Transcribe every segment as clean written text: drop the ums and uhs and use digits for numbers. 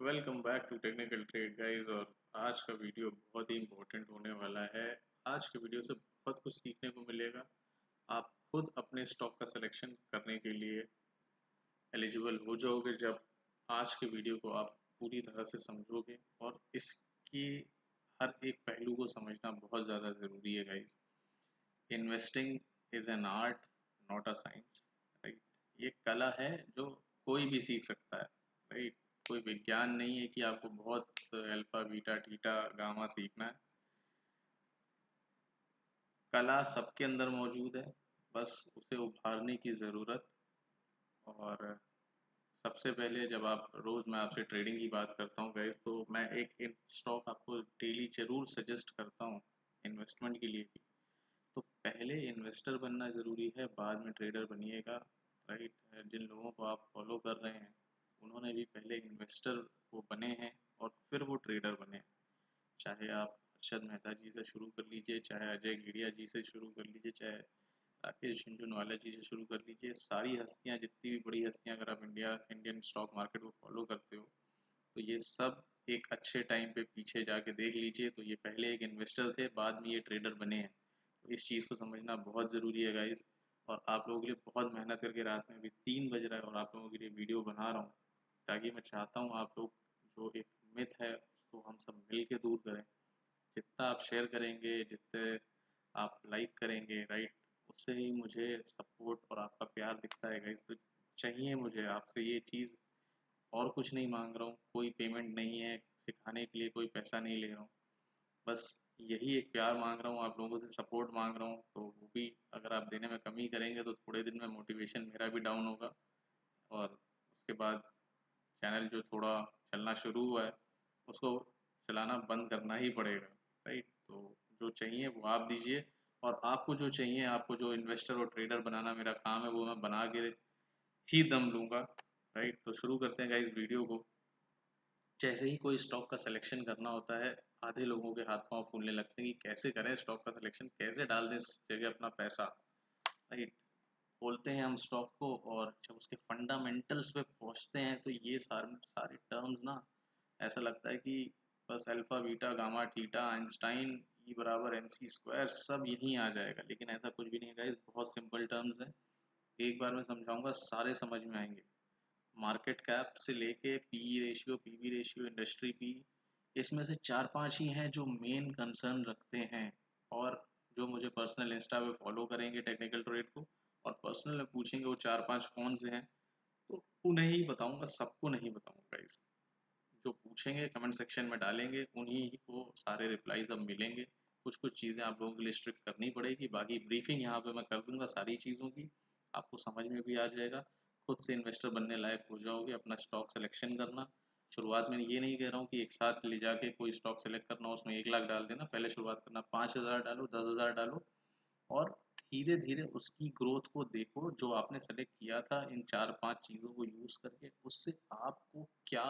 Welcome back to technical trade guys. और आज का वीडियो बहुत ही इम्पोर्टेंट होने वाला है। आज के वीडियो से बहुत कुछ सीखने को मिलेगा। आप खुद अपने स्टॉक का सिलेक्शन करने के लिए एलिजिबल हो जाओगे जब आज के वीडियो को आप पूरी तरह से समझोगे, और इसकी हर एक पहलू को समझना बहुत ज़्यादा ज़रूरी है guys. Investing is an art, not a science, right. ये कला है जो कोई भी सीख सकता है, राइट। कोई विज्ञान नहीं है कि आपको बहुत अल्फा बीटा थीटा गामा सीखना है। कला सबके अंदर मौजूद है, बस उसे उभारने की ज़रूरत। और सबसे पहले जब आप रोज़ मैं आपसे ट्रेडिंग की बात करता हूँ गाइस, तो मैं एक स्टॉक आपको डेली ज़रूर सजेस्ट करता हूँ इन्वेस्टमेंट के लिए भी। तो पहले इन्वेस्टर बनना ज़रूरी है, बाद में ट्रेडर बनिएगा, राइट। जिन लोगों को आप फॉलो कर रहे हैं उन्होंने भी पहले इन्वेस्टर वो बने हैं और फिर वो ट्रेडर बने हैं। चाहे आप हर्षद मेहता जी से शुरू कर लीजिए, चाहे अजय गिड़िया जी से शुरू कर लीजिए, चाहे राकेश झुनझुनवाला जी से शुरू कर लीजिए। सारी हस्तियाँ, जितनी भी बड़ी हस्तियाँ, अगर आप इंडियन स्टॉक मार्केट को फॉलो करते हो तो ये सब एक अच्छे टाइम पे पीछे जाके देख लीजिए, तो ये पहले एक इन्वेस्टर थे, बाद में ये ट्रेडर बने हैं। तो इस चीज़ को समझना बहुत ज़रूरी है गाइज। और आप लोगों के लिए बहुत मेहनत करके रात में अभी 3 बज रहा है और आप लोगों के लिए वीडियो बना रहा हूँ, ताकि मैं चाहता हूँ आप लोग जो एक मिथ है उसको हम सब मिल के दूर करें। जितना आप शेयर करेंगे, जितने आप लाइक करेंगे, राइट, उससे ही मुझे सपोर्ट और आपका प्यार दिखता है गाइज। तो चाहिए मुझे आपसे ये चीज़, और कुछ नहीं मांग रहा हूँ, कोई पेमेंट नहीं है, सिखाने के लिए कोई पैसा नहीं ले रहा हूँ। बस यही एक प्यार मांग रहा हूँ, आप लोगों से सपोर्ट मांग रहा हूँ। तो वो भी अगर आप देने में कमी करेंगे तो थोड़े दिन में मोटिवेशन मेरा भी डाउन होगा, और उसके बाद चैनल जो थोड़ा चलना शुरू हुआ है उसको चलाना बंद करना ही पड़ेगा, राइट। तो जो चाहिए वो आप दीजिए, और आपको जो चाहिए, आपको जो इन्वेस्टर और ट्रेडर बनाना मेरा काम है, वो मैं बना के ही दम लूँगा, राइट। तो शुरू करते हैं गाइस वीडियो को। जैसे ही कोई स्टॉक का सिलेक्शन करना होता है, आधे लोगों के हाथ पांव फूलने लगते हैं कि कैसे करें स्टॉक का सिलेक्शन, कैसे डाल दें इस जगह अपना पैसा, राइट। खोलते हैं हम स्टॉक को, और जब उसके फंडामेंटल्स पे पहुंचते हैं तो ये सारे सारे टर्म्स ना, ऐसा लगता है कि बस alpha beta gamma theta Einstein E बराबर एम सी स्क्वायर सब यहीं आ जाएगा। लेकिन ऐसा कुछ भी नहीं है गाइस, बहुत सिंपल टर्म्स हैं। एक बार मैं समझाऊंगा, सारे समझ में आएंगे। मार्केट कैप से लेके PE ratio, PB ratio, industry P, इसमें से 4-5 ही हैं जो मेन कंसर्न रखते हैं। और जो मुझे पर्सनल इंस्टा पे फॉलो करेंगे टेक्निकल ट्रेड को, और पर्सनल में पूछेंगे वो 4-5 कौन से हैं, तो उन्हें ही बताऊंगा, सबको नहीं बताऊंगा गाइस। जो पूछेंगे कमेंट सेक्शन में डालेंगे, उन्हीं को सारे रिप्लाईज अब मिलेंगे। कुछ कुछ चीज़ें आप लोगों के लिए स्ट्रिक्ट करनी पड़ेगी, बाकी ब्रीफिंग यहाँ पे मैं कर दूंगा सारी चीज़ों की, आपको समझ में भी आ जाएगा। खुद से इन्वेस्टर बनने लायक हो जाओगे। अपना स्टॉक सिलेक्शन करना, शुरुआत में ये नहीं कह रहा हूँ कि एक साथ ले जाके कोई स्टॉक सेलेक्ट करना, उसमें 1 लाख डाल देना। पहले शुरुआत करना 5,000 डालो, 10,000 डालो, और धीरे धीरे उसकी ग्रोथ को देखो। जो आपने सेलेक्ट किया था इन 4-5 चीज़ों को यूज़ करके, उससे आपको क्या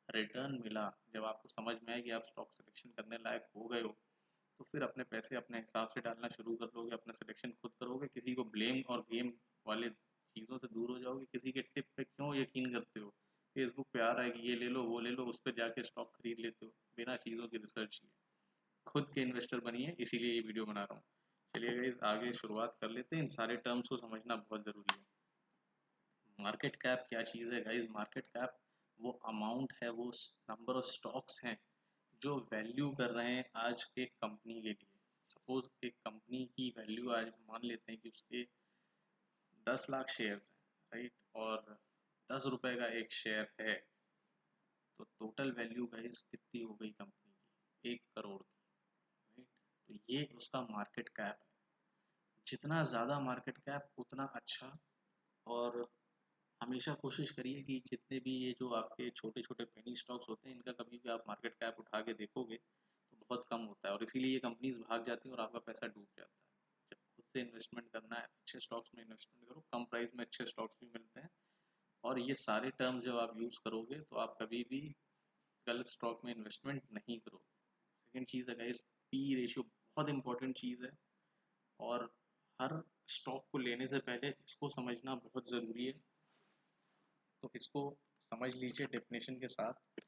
रिटर्न मिला, जब आपको समझ में आए कि आप स्टॉक सिलेक्शन करने लायक हो गए हो, तो फिर अपने पैसे अपने हिसाब से डालना शुरू कर दोगे, अपना सिलेक्शन खुद करोगे, किसी को ब्लेम और गेम वाले चीज़ों से दूर हो जाओगे। किसी के टिप पे क्यों यकीन करते हो, फेसबुक पे आ रहा है कि ये ले लो वो ले लो, उस पर जाके स्टॉक खरीद लेते हो बिना चीज़ों की रिसर्च किए। खुद के इन्वेस्टर बनिए, इसीलिए ये वीडियो बना रहा हूँ। चलिए गाइस, आगे शुरुआत कर लेते हैं। इन सारे टर्म्स को समझना बहुत ज़रूरी है। मार्केट कैप क्या चीज़ है गाइस? मार्केट कैप वो अमाउंट है, वो नंबर ऑफ स्टॉक्स हैं जो वैल्यू कर रहे हैं आज एक कंपनी के लिए। सपोज एक कंपनी की वैल्यू आज मान लेते हैं कि उसके 10 लाख शेयर्स हैं, राइट, और 10 रुपए का एक शेयर है, तो टोटल वैल्यू गाइस कितनी हो गई कंपनी की? 1 करोड़ की, राइट। तो ये उसका मार्केट कैप है। जितना ज़्यादा मार्केट कैप उतना अच्छा। और हमेशा कोशिश करिए कि जितने भी ये जो आपके छोटे छोटे पेनी स्टॉक्स होते हैं, इनका कभी भी आप मार्केट कैप उठा के देखोगे तो बहुत कम होता है, और इसीलिए ये कंपनीज भाग जाती हैं और आपका पैसा डूब जाता है। जब खुद से इन्वेस्टमेंट करना है, अच्छे स्टॉक्स में इन्वेस्टमेंट करो, कम प्राइस में अच्छे स्टॉक्स भी मिलते हैं। और ये सारे टर्म्स जब आप यूज़ करोगे तो आप कभी भी गलत स्टॉक में इन्वेस्टमेंट नहीं करोगे। सेकेंड चीज़ है गाइस, पी रेशियो बहुत इंपॉर्टेंट चीज़ है। और हर स्टॉक को लेने से पहले इसको समझना बहुत ज़रूरी है। तो इसको समझ लीजिए डेफिनेशन के साथ।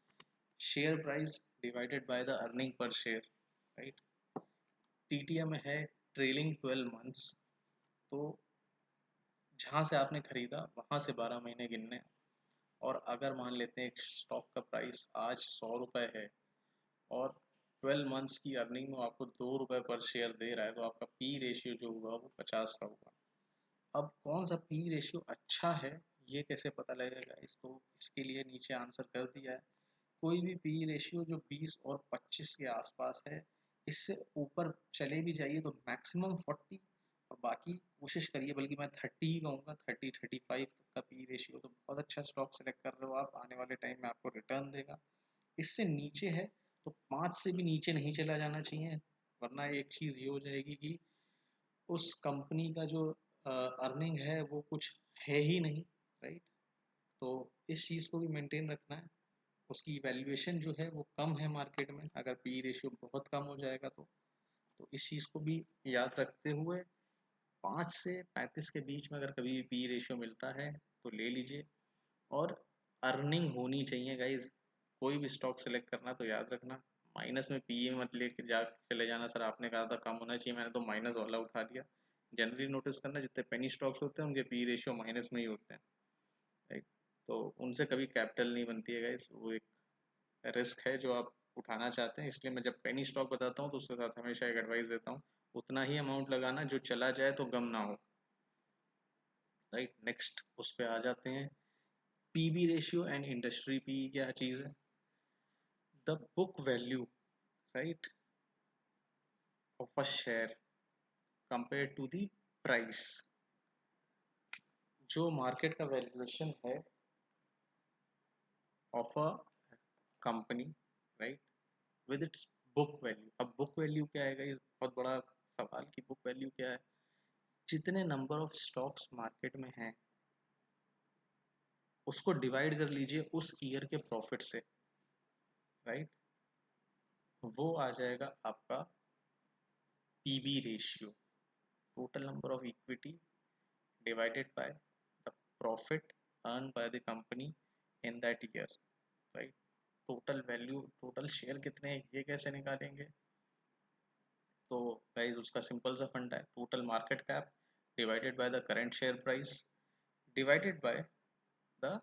Share price divided by the earning per share, right. TTM है ट्रेलिंग 12 मंथ्स। तो जहाँ से आपने खरीदा वहाँ से 12 महीने गिनने। और अगर मान लेते हैं एक स्टॉक का प्राइस आज 100 रुपये है और 12 मंथ्स की अर्निंग में आपको 2 रुपये पर शेयर दे रहा है, तो आपका पी रेशियो जो हुआ वो 50 का हुआ। अब कौन सा पी रेशियो अच्छा है, ये कैसे पता लगेगा? इसको इसके लिए नीचे आंसर कर दिया है। कोई भी पी रेशियो जो 20 और 25 के आसपास है, इससे ऊपर चले भी जाइए तो मैक्सिमम 40, और बाकी कोशिश करिए, बल्कि मैं 30 ही कहूँगा, 30-35 तक का पी रेशियो तो बहुत अच्छा स्टॉक सेलेक्ट कर रहे हो आप, आने वाले टाइम में आपको रिटर्न देगा। इससे नीचे है तो 5 से भी नीचे नहीं चला जाना चाहिए, वरना एक चीज़ ये हो जाएगी कि उस कंपनी का जो अर्निंग है वो कुछ है ही नहीं, राइट। तो इस चीज़ को भी मेंटेन रखना है। उसकी वैल्यूएशन जो है वो कम है मार्केट में, अगर पी रेशियो बहुत कम हो जाएगा तो इस चीज़ को भी याद रखते हुए 5 से 35 के बीच में अगर कभी भी पी रेशियो मिलता है तो ले लीजिए। और अर्निंग होनी चाहिए गाइज, कोई भी स्टॉक सेलेक्ट करना तो याद रखना माइनस में पी मत लेके जा चले जाना, सर आपने कहा था कम होना चाहिए, मैंने तो माइनस वाला उठा लिया। जनरली नोटिस करना जितने पेनी स्टॉक्स होते हैं उनके पी रेशियो माइनस में ही होते हैं, राइट। तो उनसे कभी कैपिटल नहीं बनती है गाइज, वो एक रिस्क है जो आप उठाना चाहते हैं। इसलिए मैं जब पेनी स्टॉक बताता हूँ तो उसके साथ हमेशा एक एडवाइस देता हूँ, उतना ही अमाउंट लगाना जो चला जाए तो गम ना हो, राइट। नेक्स्ट उस पर आ जाते हैं, PB ratio and industry P क्या चीज़ है? The book value, right, of a share compare to the price. जो मार्केट का वैल्यूएशन है of a company, right, with its book value. अब बुक वैल्यू क्या है, इस बहुत बड़ा सवाल कि बुक वैल्यू क्या है। जितने नंबर ऑफ स्टॉक्स मार्केट में हैं उसको डिवाइड कर लीजिए उस ईयर के प्रॉफिट से, राइट। वो आ जाएगा आपका PB ratio, total number of equity divided by the profit earn by the company in that year, right. Total value, total share कितने हैं ये कैसे निकालेंगे? तो गाइज उसका सिंपल सा फंडा है, total market cap divided by the current share price divided by the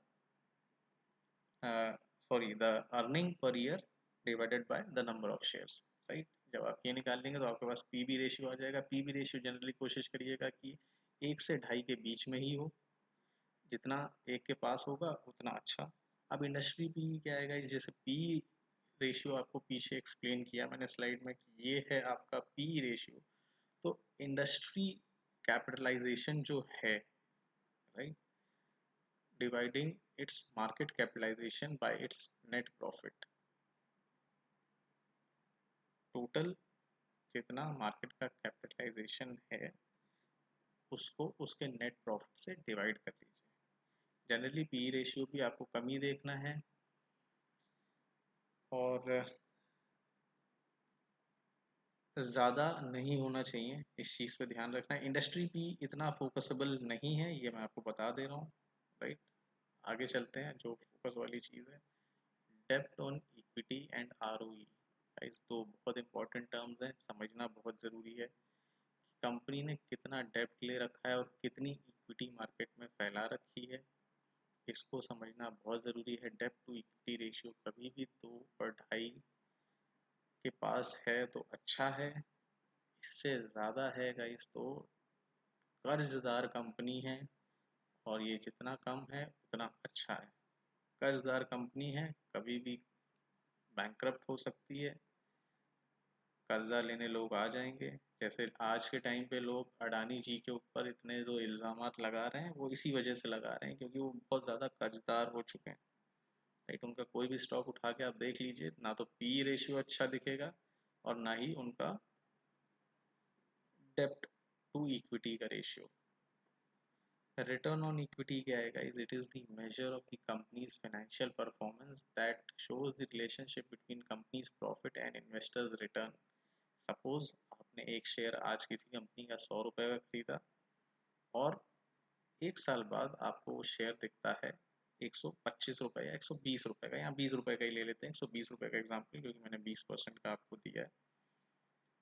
sorry the earning per year divided by the number of shares, right. जब आप ये निकाल लेंगे तो आपके पास पीबी रेशियो आ जाएगा। पीबी रेशियो जनरली कोशिश करिएगा कि 1 से 2.5 के बीच में ही हो, जितना एक के पास होगा उतना अच्छा। अब इंडस्ट्री पी क्या आएगा, जैसे पी रेशियो आपको पीछे एक्सप्लेन किया मैंने स्लाइड में कि ये है आपका पी रेशियो। तो इंडस्ट्री कैपिटलाइजेशन जो है, right, dividing its market capitalisation by its net profit. Total जितना मार्केट का कैपिटलाइजेशन है उसको उसके नेट प्रॉफिट से डिवाइड कर लीजिए। जनरली पी रेशियो भी आपको कम ही देखना है और ज़्यादा नहीं होना चाहिए, इस चीज़ पे ध्यान रखना है। इंडस्ट्री पी इतना फोकसेबल नहीं है, ये मैं आपको बता दे रहा हूँ, राइट। आगे चलते हैं, जो फोकस वाली चीज़ है, डेब्ट on equity and ROE. Guys तो बहुत इंपॉर्टेंट टर्म्स हैं, समझना बहुत ज़रूरी है। कंपनी ने कितना डेब्ट ले रखा है और कितनी इक्विटी मार्केट में फैला रखी है, इसको समझना बहुत ज़रूरी है। डेब्ट टू इक्विटी रेशियो कभी भी 2 और 2.5 के पास है तो अच्छा है, इससे ज़्यादा है गाइस तो कर्जदार कंपनी है, और ये जितना कम है उतना अच्छा है। कर्जदार कंपनी है, कभी भी बैंकरप्ट हो सकती है, कर्जा लेने लोग आ जाएंगे। जैसे आज के टाइम पे लोग अडानी जी के ऊपर इतने जो इल्ज़ामात लगा रहे हैं वो इसी वजह से लगा रहे हैं क्योंकि वो बहुत ज़्यादा कर्जदार हो चुके हैं, राइट। उनका कोई भी स्टॉक उठा के आप देख लीजिए, ना तो पी रेशियो अच्छा दिखेगा और ना ही उनका डेप्ट टू इक्विटी का रेशियो। रिटर्न ऑन इक्विटी क्या है guys? It is the measure of the companies financial performance that shows the relationship between companies profit and investors return. Suppose आपने एक शेयर आज किसी कंपनी का 100 रुपये का खरीदा और 1 साल बाद आपको वो शेयर दिखता है 125 रुपये या 120 रुपये का, यहाँ 20 रुपये का ही ले लेते हैं, 120 रुपये का एग्जाम्पल, क्योंकि मैंने 20% का आपको दिया है।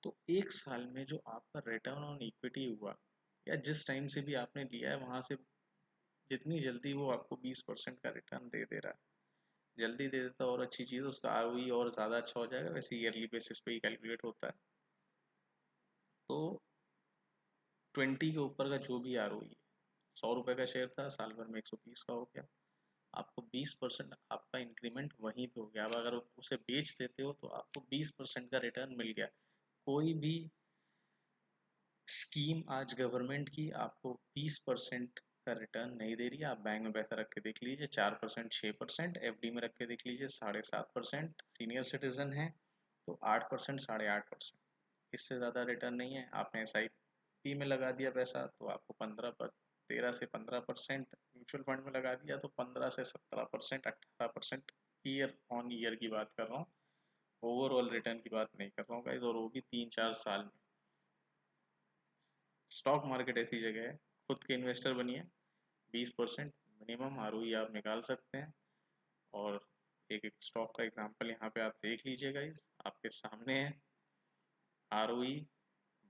तो एक साल में जो आपका रिटर्न ऑन इक्विटी हुआ, या जिस टाइम से भी आपने लिया है वहाँ से जितनी जल्दी वो आपको 20% का रिटर्न दे दे रहा है, जल्दी दे देता और अच्छी चीज़, उसका आरओई और ज़्यादा अच्छा हो जाएगा। वैसे ईयरली बेसिस पे ही कैलकुलेट होता है। तो 20 के ऊपर का जो भी आरओई है, 100 रुपये का शेयर था, साल भर में 120 का हो गया, आपको 20% आपका इंक्रीमेंट वहीं पे हो गया। अब अगर उसे बेच देते हो तो आपको 20% का रिटर्न मिल गया। कोई भी स्कीम आज गवर्नमेंट की आपको 20% का रिटर्न नहीं दे रही है। आप बैंक में पैसा रख के देख लीजिए, 4%, 6%, एफडी में रख के देख लीजिए 7.5%, सीनियर सिटीजन है तो 8%, 8.5%, इससे ज़्यादा रिटर्न नहीं है। आपने एसआईपी में लगा दिया पैसा तो आपको 13 से 15%, म्यूचुअल फंड में लगा दिया तो 15 से 17%, 18%, ईयर ऑन ईयर की बात कर रहा हूँ, ओवरऑल रिटर्न की बात नहीं कर रहा हूँ गाइस, और वो भी 3-4 साल में। स्टॉक मार्केट ऐसी जगह है, खुद के इन्वेस्टर बनिए, 20% मिनिमम आरओई आप निकाल सकते हैं। और एक एक स्टॉक का एग्जांपल यहाँ पे आप देख लीजिए गाइस, आपके सामने है। आरओई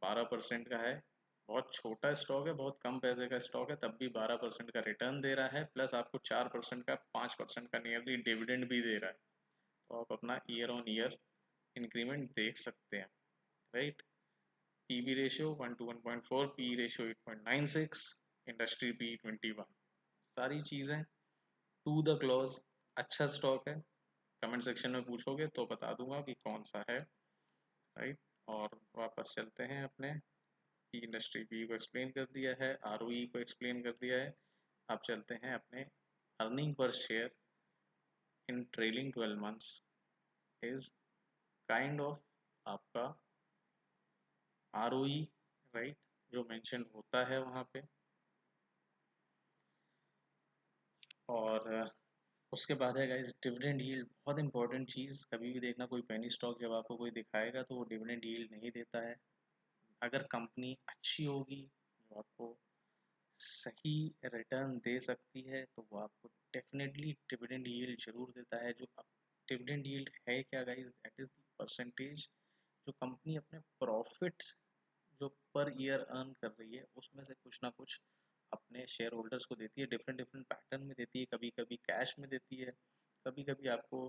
12% का है, बहुत छोटा स्टॉक है, बहुत कम पैसे का स्टॉक है, तब भी 12% का रिटर्न दे रहा है, प्लस आपको 4% का 5% का नियरली डिविडेंड भी दे रहा है। तो आप अपना ईयर ऑन ईयर इंक्रीमेंट देख सकते हैं, right. PB ratio 1 to 1.4, P ratio 8.96, industry P 21, सारी चीज़ें टू द क्लोज। अच्छा स्टॉक है, कमेंट सेक्शन में पूछोगे तो बता दूंगा कि कौन सा है, राइट। और वापस चलते हैं अपने पी इंडस्ट्री पी को एक्सप्लेन कर दिया है, आरओई को एक्सप्लेन कर दिया है। अब चलते हैं अपने earning per share in trailing 12 months is kind of आपका आरओई, राइट, जो मेंशन होता है वहाँ पे। और उसके बाद है गाइस डिविडेंड यील्ड, बहुत इंपॉर्टेंट चीज़। कभी भी देखना कोई पेनी स्टॉक जब आपको कोई दिखाएगा तो वो डिविडेंड यील्ड नहीं देता है। अगर कंपनी अच्छी होगी जो आपको सही रिटर्न दे सकती है तो वो आपको डेफिनेटली डिविडेंड यील्ड जरूर देता है। जो डिविडेंड यील्ड है क्या guys, that is the percentage जो कंपनी अपने प्रॉफिट्स जो पर ईयर अर्न कर रही है उसमें से कुछ ना कुछ अपने शेयर होल्डर्स को देती है। डिफरेंट डिफरेंट पैटर्न में देती है, कभी कभी कैश में देती है, कभी कभी आपको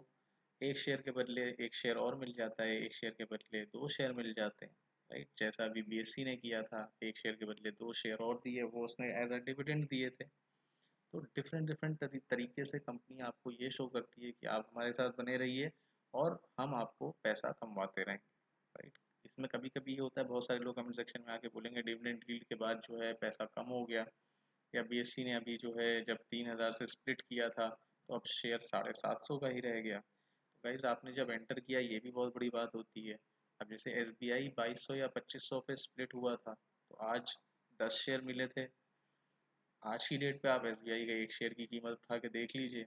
एक शेयर के बदले एक शेयर और मिल जाता है, एक शेयर के बदले दो शेयर मिल जाते हैं, राइट। जैसा अभी बीएससी ने किया था, एक शेयर के बदले दो शेयर और दिए, वो उसने एज अ डिविडेंड दिए थे। तो डिफरेंट डिफरेंट तरीके से कंपनी आपको ये शो करती है कि आप हमारे साथ बने रहिए और हम आपको पैसा कमवाते रहेंगे, राइट। इसमें कभी कभी ये होता है, बहुत सारे लोग कमेंट सेक्शन में आके बोलेंगे डिविडेंड यील्ड के बाद जो है पैसा कम हो गया, या बीएससी ने अभी जो है जब 3,000 से स्प्लिट किया था तो अब शेयर 750 का ही रह गया। तो गाइज आपने जब एंटर किया ये भी बहुत बड़ी बात होती है। अब जैसे एसबीआई 2200 या 2500 पे स्प्लिट हुआ था तो आज 10 शेयर मिले थे। आज की डेट पे आप एसबीआई का एक शेयर की कीमत उठा के देख लीजिए,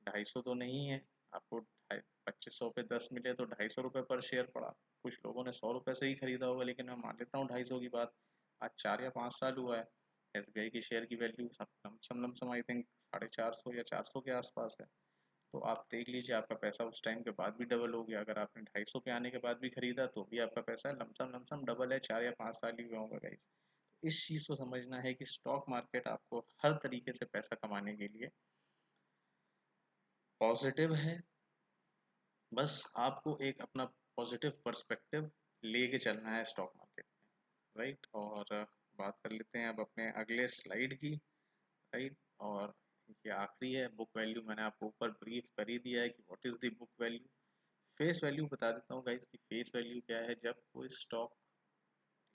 250 तो नहीं है। आपको 2500 पे 10 मिले तो 250 रुपये पर शेयर पड़ा। कुछ लोगों ने 100 रुपये से ही खरीदा होगा, लेकिन मैं मान लेता हूँ 250 की बात। आज 4 या 5 साल हुआ है, एसबीआई की शेयर की वैल्यू लमसम आई थिंक 450 या 400 के आसपास है। तो आप देख लीजिए आपका पैसा उस टाइम के बाद भी डबल हो गया। अगर आपने 250 पे आने के बाद भी खरीदा तो भी आपका पैसा लमसम लमसम डबल है, 4 या 5 साल ही हुआ होगा गाइस। इस चीज़ को समझना है कि स्टॉक मार्केट आपको हर तरीके से पैसा कमाने के लिए पॉजिटिव है। बस आपको एक अपना पॉजिटिव पर्सपेक्टिव लेके चलना है स्टॉक मार्केट में, राइट। और बात कर लेते हैं अब अपने अगले स्लाइड की, राइट। और ये आखिरी है, बुक वैल्यू मैंने आपको ऊपर ब्रीफ कर ही दिया है कि what is the book value. Face value बता देता हूँ गाइस कि फेस वैल्यू क्या है। जब कोई स्टॉक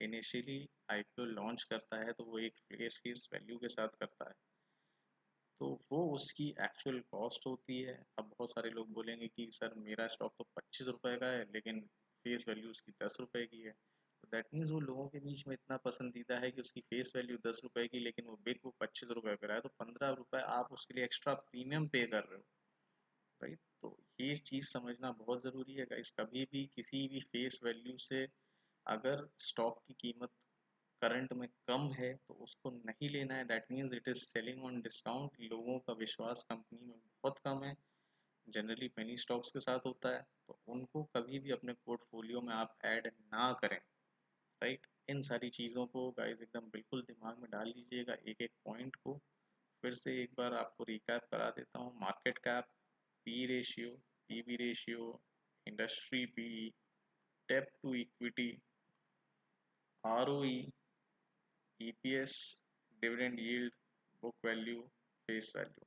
इनिशियली आईपीओ लॉन्च करता है तो वो एक फेस वैल्यू के साथ करता है, तो वो उसकी एक्चुअल कॉस्ट होती है। अब बहुत सारे लोग बोलेंगे कि सर मेरा स्टॉक तो 25 रुपये का है लेकिन फेस वैल्यू उसकी 10 रुपये की है। तो दैट मीन्स वो लोगों के बीच में इतना पसंदीदा है कि उसकी फेस वैल्यू 10 रुपये की, लेकिन वो बिक वो 25 रुपये कर रहा है, तो 15 रुपये आप उसके लिए एक्स्ट्रा प्रीमियम पे कर रहे हो, राइट। तो ये चीज़ समझना बहुत ज़रूरी है गाइस। कभी भी किसी भी फेस वैल्यू से अगर स्टॉक की कीमत करंट में कम है तो उसको नहीं लेना है। That means it is selling on discount. लोगों का विश्वास कंपनी में बहुत कम है, जनरली पेनी स्टॉक्स के साथ होता है, तो उनको कभी भी अपने पोर्टफोलियो में आप ऐड ना करें, राइट। इन सारी चीज़ों को गाइस एकदम बिल्कुल दिमाग में डाल लीजिएगा, एक एक पॉइंट को। फिर से एक बार आपको रिकैप करा देता हूँ। Market cap, P ratio, PV ratio, industry P, डेब्ट to equity, ROE, EPS, dividend yield, book value, face value,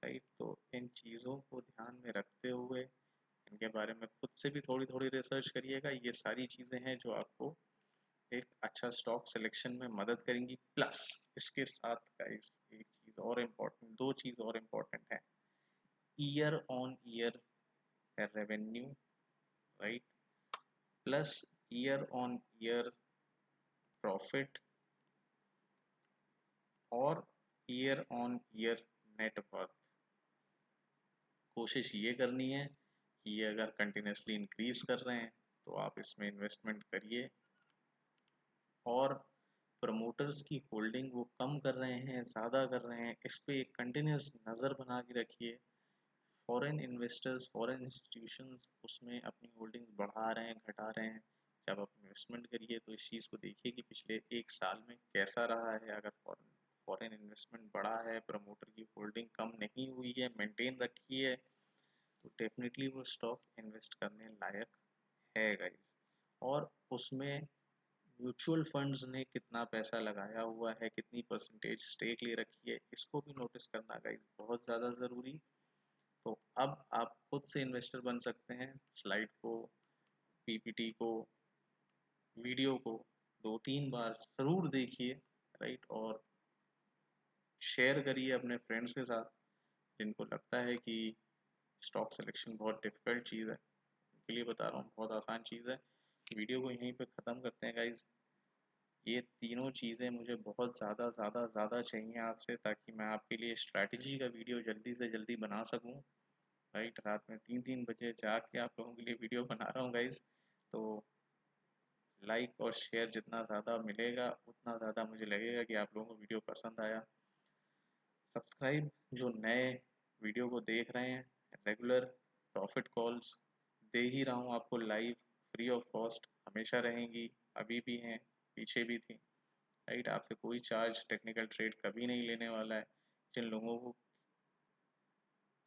right. तो इन चीज़ों को ध्यान में रखते हुए इनके बारे में खुद से भी थोड़ी थोड़ी रिसर्च करिएगा। ये सारी चीज़ें हैं जो आपको एक अच्छा स्टॉक सिलेक्शन में मदद करेंगी। प्लस इसके साथ गाइस एक चीज़ और इम्पोर्टेंट, दो चीज़ और इम्पोर्टेंट है। Year on year revenue, right, plus year on year profit, और year on year net worth. कोशिश ये करनी है कि ये अगर कंटिन्यूसली इंक्रीज कर रहे हैं तो आप इसमें इन्वेस्टमेंट करिए, और प्रमोटर्स की होल्डिंग वो कम कर रहे हैं, ज़्यादा कर रहे हैं, इस पे एक कंटिन्यूस नज़र बना के रखिए। फॉरेन इन्वेस्टर्स, फॉरेन इंस्टीट्यूशंस उसमें अपनी होल्डिंग्स बढ़ा रहे हैं, घटा रहे हैं। जब आप इन्वेस्टमेंट करिए तो इस चीज़ को देखिए कि पिछले एक साल में कैसा रहा है। अगर फॉरेन इन्वेस्टमेंट बढ़ा है, प्रमोटर की होल्डिंग कम नहीं हुई है, मेंटेन रखी है, तो डेफिनेटली वो स्टॉक इन्वेस्ट करने लायक है गाइस। और उसमें म्यूचुअल फंड्स ने कितना पैसा लगाया हुआ है, कितनी परसेंटेज स्टेक ले रखी है, इसको भी नोटिस करना गाइस बहुत ज़्यादा ज़रूरी। तो अब आप खुद से इन्वेस्टर बन सकते हैं। स्लाइड को, पीपीटी को, वीडियो को 2-3 बार ज़रूर देखिए, राइट, और शेयर करिए अपने फ्रेंड्स के साथ जिनको लगता है कि स्टॉक सिलेक्शन बहुत डिफ़िकल्ट चीज़ है। उनके लिए बता रहा हूँ, बहुत आसान चीज़ है। वीडियो को यहीं पे ख़त्म करते हैं गाइज़। ये तीनों चीज़ें मुझे बहुत ज़्यादा ज़्यादा ज़्यादा चाहिए आपसे, ताकि मैं आपके लिए स्ट्रैटेजी का वीडियो जल्दी से जल्दी बना सकूँ, राइट। रात में 3-3 बजे जाग के आप लोगों के लिए वीडियो बना रहा हूँ गाइज़। तो लाइक और शेयर जितना ज़्यादा मिलेगा उतना ज़्यादा मुझे लगेगा कि आप लोगों को वीडियो पसंद आया। सब्सक्राइब जो नए वीडियो को देख रहे हैं, रेगुलर प्रॉफिट कॉल्स दे ही रहा हूँ आपको लाइव, फ्री ऑफ कॉस्ट, हमेशा रहेंगी, अभी भी हैं, पीछे भी थी, राइट। आपसे कोई चार्ज टेक्निकल ट्रेड कभी नहीं लेने वाला है। जिन लोगों को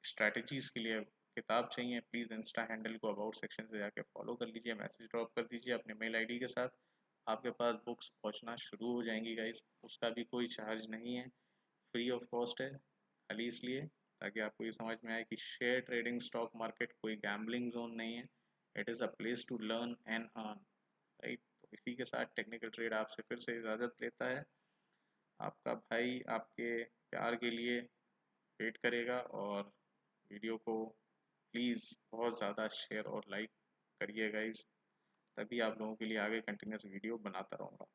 स्ट्रैटेजीज़ के लिए किताब चाहिए, प्लीज़ इंस्टा हैंडल को अबाउट सेक्शन से जाके फॉलो कर लीजिए, मैसेज ड्रॉप कर दीजिए अपने मेल आईडी के साथ। आपके पास बुक्स पहुंचना शुरू हो जाएंगी गाइस। उसका भी कोई चार्ज नहीं है, फ्री ऑफ कॉस्ट है, खाली इसलिए ताकि आपको ये समझ में आए कि शेयर ट्रेडिंग स्टॉक मार्केट कोई गैम्बलिंग जोन नहीं है। It is a place to learn and earn, right. तो इसी के साथ टेक्निकल ट्रेड आपसे फिर से इजाज़त लेता है। आपका भाई आपके प्यार के लिए वेट करेगा, और वीडियो को प्लीज़ बहुत ज़्यादा शेयर और लाइक करिए गाइस, तभी आप लोगों के लिए आगे कंटिन्यूस वीडियो बनाता रहूँगा।